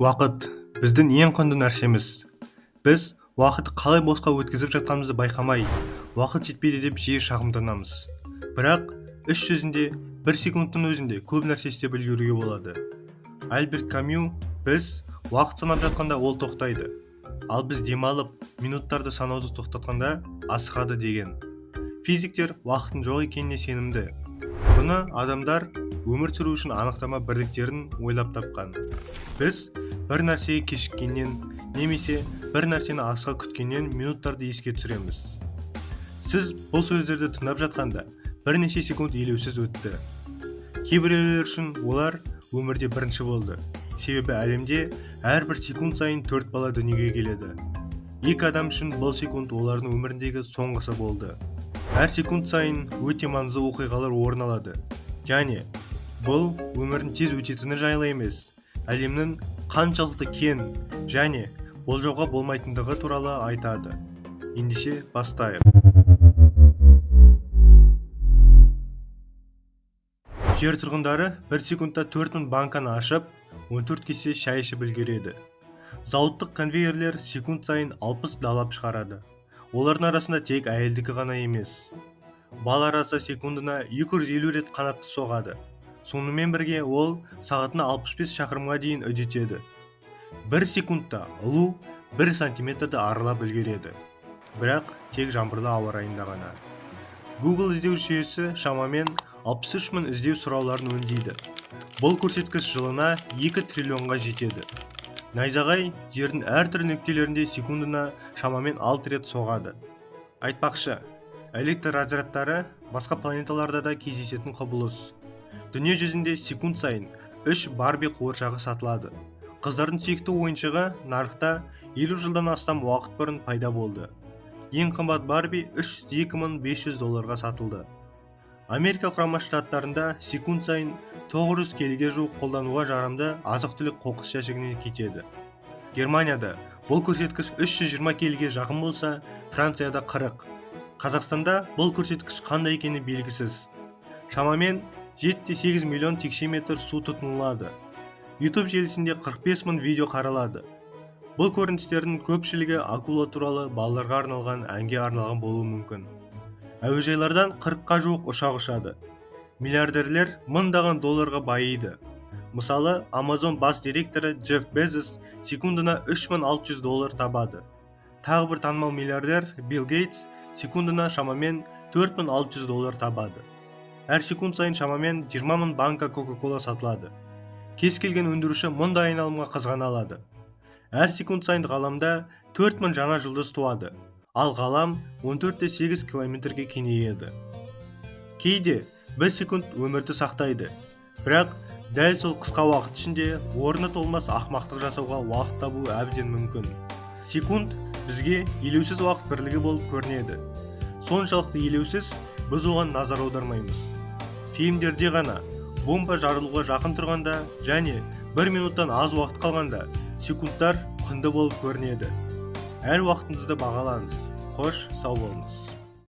Уақыт біздің ең құнды нәрсеміз. Біз уақытты қалай босқа өткізіп жатқанымызды байқамай, уақыт жетпейді деп жиі шағымданамыз. Бірақ іс жүзінде бір секундтың өзінде көп нәрсе істеп үлгеруге болады. Альберт Камю: біз уақыт санап жатқанда ол тоқтайды, ал біз демалып, минуттарды санауды тоқтатқанда асығады деген. Физиктер уақыттың жоқ екеніне сенімді. Бұны адамдар өмір сүру үшін анықтама бірліктерін ойлап тапқан. Біз бір нәрсеге кешіккеннен немесе бір нәрсені асыға күткеннен минуттарды еске түсіреміз. Сіз бұл сөздерді тыңдап жатқанда бірнеше секунд елеусіз өтті. Кейбіреулер үшін олар өмірде бірінші болды. Себебі әлемде әрбір секунд сайын 4 бала дүниеге келеді. Екі адам үшін бұл секунд олардың өміріндегі соңғысы болды. Әр секунд сайын өте маңызды оқиғалар орын алады. Және бұл өмірдің тез өтетіні жайлы емес, әлемнің қаншалықты кен және болжауға болмайтындығы туралы айтады. Ендеше бастайық. Жер тұрғындары бір секундта 4000 банканы ашып, 14 кесе шай ішіп үлгереді. Зауыттық конвейерлер секунд сайын 60 далап шығарады. Олардың арасында тек әйелдікі ғана емес. Бал арасы секундына 250 рет қанатты соғады. Сонымен бірге ол сағатына 65 шақырымға дейін үдетеді. Бір секундта ұлу 1 сантиметрді аралап үлгереді. Бірақ тек жаңбырлы ауа райында ғана. Google іздеу жүйесі шамамен 63 мың іздеу сұрауларын өңдейді. Бұл көрсеткіш жылына 2 триллионға жетеді. Найзағай жердің әртүрлі нүктелерінде секундына шамамен 6 рет соғады. Айтпақшы, электр разрядтары басқа планеталарда да кездесетін құбылыс. Дүние жүзінде секунд сайын 3 Барби қуыршағы сатылады. Қыздардың сүйікті ойыншығы нарықта 50 жылдан астам уақыт бұрын пайда болды. Ең қымбат Барби $302.500 сатылды. Америка құрама штаттарында секунд сайын 900 келіге жуық қолдануға жарамды азық-түлік қоқыс жәшігіне кетеді. Германияда бұл көрсеткіш 320 келіге жақын болса, Францияда 40. Қазақстанда бұл көрсеткіш қандай екені белгісіз. Шамамен 7-8 миллион текше метр су тұтынылады. YouTube желісінде 45 мың видео қаралады. Бұл көріністердің көпшілігі акула туралы балаларға арналған әнге арналған болуы мүмкін. Әуежайлардан 40-қа жуық ұшақ ұшады. Миллиардерлер $1000 байиды. Мысалы, Amazon бас директоры Джефф Безос секундына $3600 табады. Тағы бір танымал миллиардер Билл Гейтс секундына шамамен $4600 табады. Әр секунд сайын шамамен 20 мың банка Coca-Cola сатылады. Кез келген өндіруші мұндай айналымға қызғана алады. Әр секунд сайын ғаламда 4000 жаңа жұлдыз туады, ал ғалам 14,8 километрге кеңейеді. Кейде 1 секунд өмірді сақтайды, бірақ дәл сол қысқа уақыт ішінде орны толмас ақмақтық жасауға уақыт табу әбден мүмкін. Секунд бізге елеусіз уақыт бірлігі болып көрінеді. Соншалықты елеусіз, біз оған назар аудармаймыз. Фильмдерде ғана бомба жарылуға жақын тұрғанда және 1 минуттан аз уақыт қалғанда секундтар құнды болып көрінеді. Әр уақытыңызды бағалаңыз. Қош, сау болыңыз.